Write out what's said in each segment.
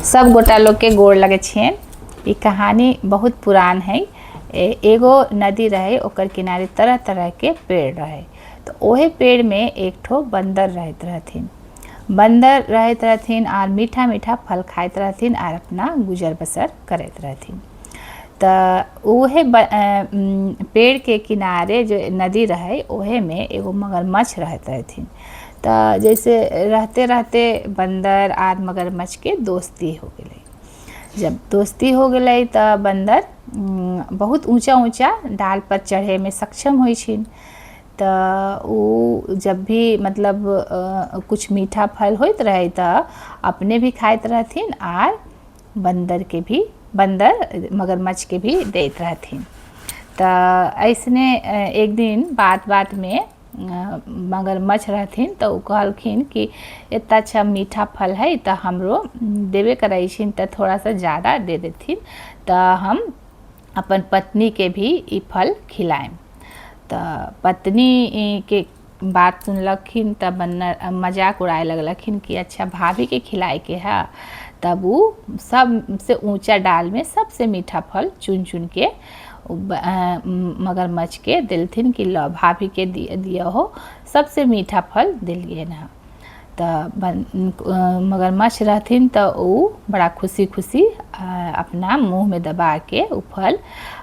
सब गोटा लोग के गोड़ लगे छियन। ई कहानी बहुत पुरान है। एगो नदी रहे, ओकर किनारे तरह तरह के पेड़ रहे। तो ओहे पेड़ में एक ठो बंदर रहत रहथिन। बंदर रहत रहथिन और मीठा मीठा फल खाइत रहथिन और अपना गुजर बसर करत रहथिन। तो ओहे पेड़ के किनारे जो नदी रहे ओहे में एगो मगरमच्छ रहत रहथिन। तो जैसे रहते रहते बंदर और मगरमच्छ के दोस्ती हो गई। जब दोस्ती हो गई तो बंदर बहुत ऊंचा ऊंचा डाल पर चढ़े में सक्षम हुई छिन। तो वो जब भी मतलब कुछ मीठा फल होत रहे तो अपने भी खाइत रहथिन और बंदर मगरमच्छ के भी देत रहथिन। तो ऐसने एक दिन बात बात में मगरमच्छ रहथिन तो वो कहलखिन कि इतना अच्छा मीठा फल है तो हमरो देवे करे छिन, तो थोड़ा सा ज़्यादा दे देथिन तो हम अपन पत्नी के भी ई फल खिलाएम। तो पत्नी के बात सुनलखिन तब मजाक उड़ाए लगलखिन कि अच्छा भाभी के खिलाए के है। तब वो सबसे ऊंचा डाल में सबसे मीठा फल चुन चुन के मगरमच्छ के दिलथिन कि लो भाभी के दिया हो, सबसे मीठा फल दिलिए ना। तो मगरमच्छ रहथिन तो वो बड़ा खुशी खुशी अपना मुंह में दबा के वो फल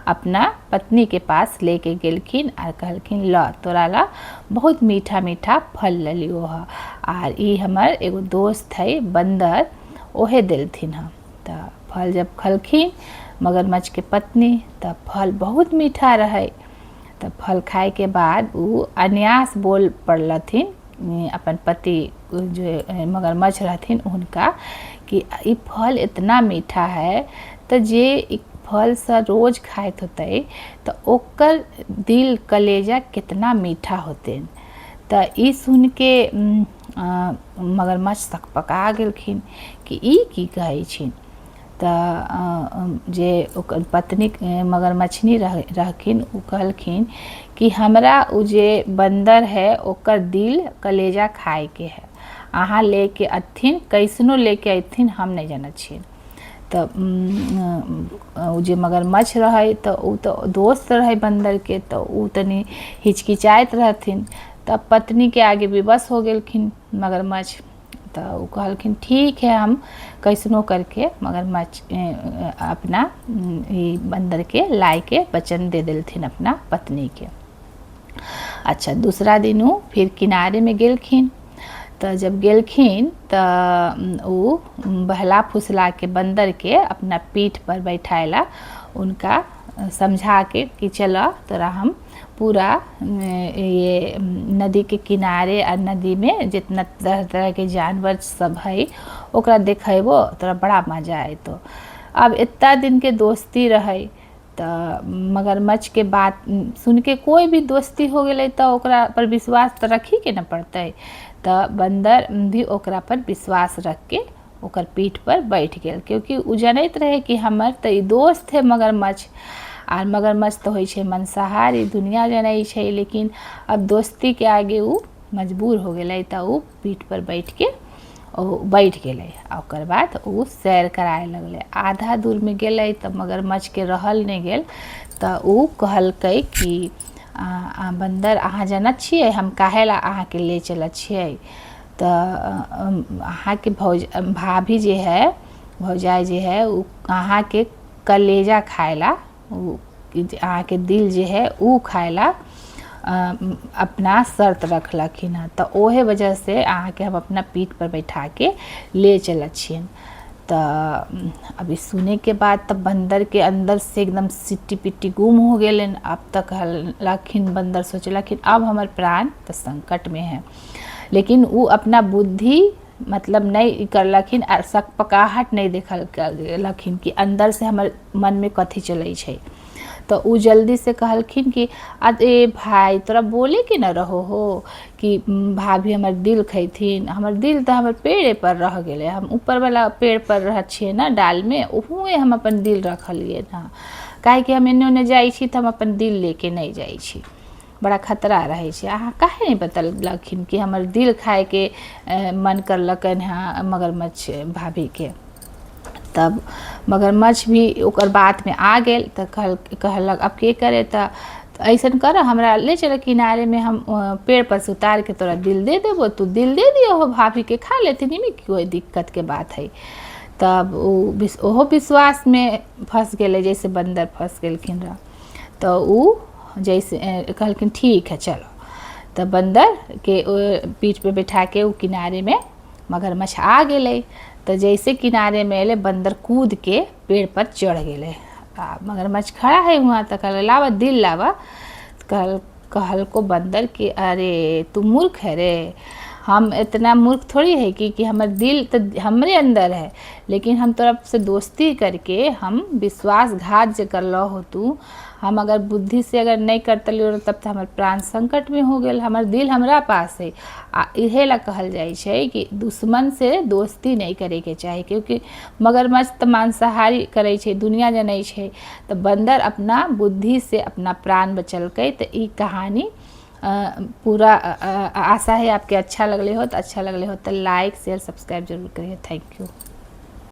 अपना पत्नी के पास लेके गेलखिन और कहलखिन लो तोरा ला बहुत मीठा मीठा फल लियो है और ई हमर एगो दोस्त है बंदर ओहे दिलथिन हम। तो फल जब खलखिन मगरमच्छ के पत्नी तब फल बहुत मीठा रहे। तब फल खाए के बाद वो अन्यास बोल पड़लथिन अपन पति जो मगरमच्छ रहथिन उनका कि ई फल इतना मीठा है तो जे फल से रोज खाइत होते तो ओकर दिल कलेजा कितना मीठा होते। तो ई सुन के मगरमच्छ सकपका गेलखिन कि ई की कहै छिन। तो जे ओकर पत्नी मगरमच्छनी रहखिन उ कहलखिन कि हमरा उ जे बंदर है ओकर दिल कलेजा खाए के है, अहाँ लेके अथिन कैसनो लेके अथिन हम नहीं जाना छिन। तो उ जे मगरमच्छ रहे तो उ तो दोस्त रहे बंदर के, तो उ तनी हिचकिचाइत रहथिन। तब पत्नी के आगे विवश हो गेलखिन मगरमच्छ। तो वो कहलखिन ठीक है हम कैसनो करके मगरमच्छ अपना बंदर के लाई के वचन दे दिलथिन अपना पत्नी के। अच्छा दूसरा दिन वो फिर किनारे में गेलखिन। तो जब गेलखिन तो वो बहला फुसला के बंदर के अपना पीठ पर बैठाएला उनका समझा के कि चलो तोरा हम पूरा ये नदी के किनारे और नदी में जितना तरह तरह के जानवर सब है ओकरा देखेबो तोरा बड़ा मजा आए। तो अब इतना दिन के दोस्ती रहे तो मगरमच्छ के बात सुन के कोई भी दोस्ती हो गई तो ओकरा पर विश्वास तो रखी के न पड़ते। तो बंदर भी ओकरा पर विश्वास रख के ओकर पीठ पर बैठ गया, क्योंकि उ जानत रहे कि हमर तो ई दोस्त है मगरमच्छ और मगरमच्छ तो होई छे मांसाहारी दुनिया जानै छे। लेकिन अब दोस्ती के आगे उ मजबूर हो गए तो उ पीठ पर बैठ के बैठ गए। ओकर बाद उ सैर कराए लगले। आधा दूर में गए तो मगरमच्छ के रहल नहीं गेल तो उ कहलकै कि बंदर अहाँ जानत छियै हम काहे ला अहाँ के ले चलत छियै। तो अहाँ के भाभी जे है भौजाई जे है उ अहाँ के कलेजा खाएला, अहाँ के दिल जे है उ खाएला अपना शर्त रखलखिन है। तो ओहे वजह से अहाँ के हम अपना पीठ पर बैठा के ले चलत छियन। तो अभी सुने के बाद तब बंदर के अंदर से एकदम सिट्टी पिट्टी गुम हो गए। अब तक कहलखिन बंदर सोचलखिन अब हमार प्राण तो संकट में है। लेकिन वो अपना बुद्धि मतलब नहीं करलखिन और सकपकाहट नहीं देखलखिन कि अंदर से हमार मन में कथी चलै छे। तो उ जल्दी से कहलखिन कि अरे भाई तोरा बोले के न रहो हो कि भाभी हमार दिल खैथिन, हमार दिल तो हमार पेड़े पर रह गए, हम ऊपर वाला पेड़ पर रह छिए ना डाल में उहुए हम अपन दिल रखलिए ना, काहे कि हम एने ओने जाइ छी तो हम अपन दिल लेके नहीं जाइ छी, बड़ा खतरा रहे छे। अहाँ काहे नहीं बतलखिन कि हमार दिल खाए के मन करलकन है मगरमच्छ भाभी के। तब मगरमच्छ भी ओकर बात में आ गेल तो कहलक अब के करे तो ऐसन कर हमरा ले चल किनारे में, हम पेड़ पर से उतार के तोरा दिल दे देबो, तू दिल दे दियो हो भाभी के खा लेती, नहीं कोई दिक्कत के बात है। तब ओहो विश्वास में फंस गए जैसे बंदर फंस गेलखिन रह। तो ऊ जैसे कहलखिन ठीक है चलो, तब बंदर के पीठ पे बैठा के ऊ किनारे में मगरमच्छ आ गए। तो जैसे किनारे में अले बंदर कूद के पेड़ पर चढ़ गए। मगरमच्छ खड़ा है वहाँ, तो कहल लावा दिल लावा। कहल को बंदर कि अरे तू मूर्ख है रे, हम इतना मूर्ख थोड़ी है कि हमारे दिल तो हमरे अंदर है, लेकिन हम तोरा से दोस्ती करके हम विश्वासघात जो कर लो हो तू, हम अगर बुद्धि से अगर नहीं करते लियो तब तो हमारे प्राण संकट में हो गए, हमारे दिल हमरा पास है। इहे ला कहल जाए छे कि दुश्मन से दोस्ती नहीं करे के चाही, क्योंकि मगरमच्छ तो मांसाहारी करे छे, दुनिया जनै छे। तो बंदर अपना बुद्धि से अपना प्राण बचलकै। तो ई कहानी पूरा आशा है आपके अच्छा लगले हो तो लाइक शेयर सब्सक्राइब जरूर करिए। Thank U.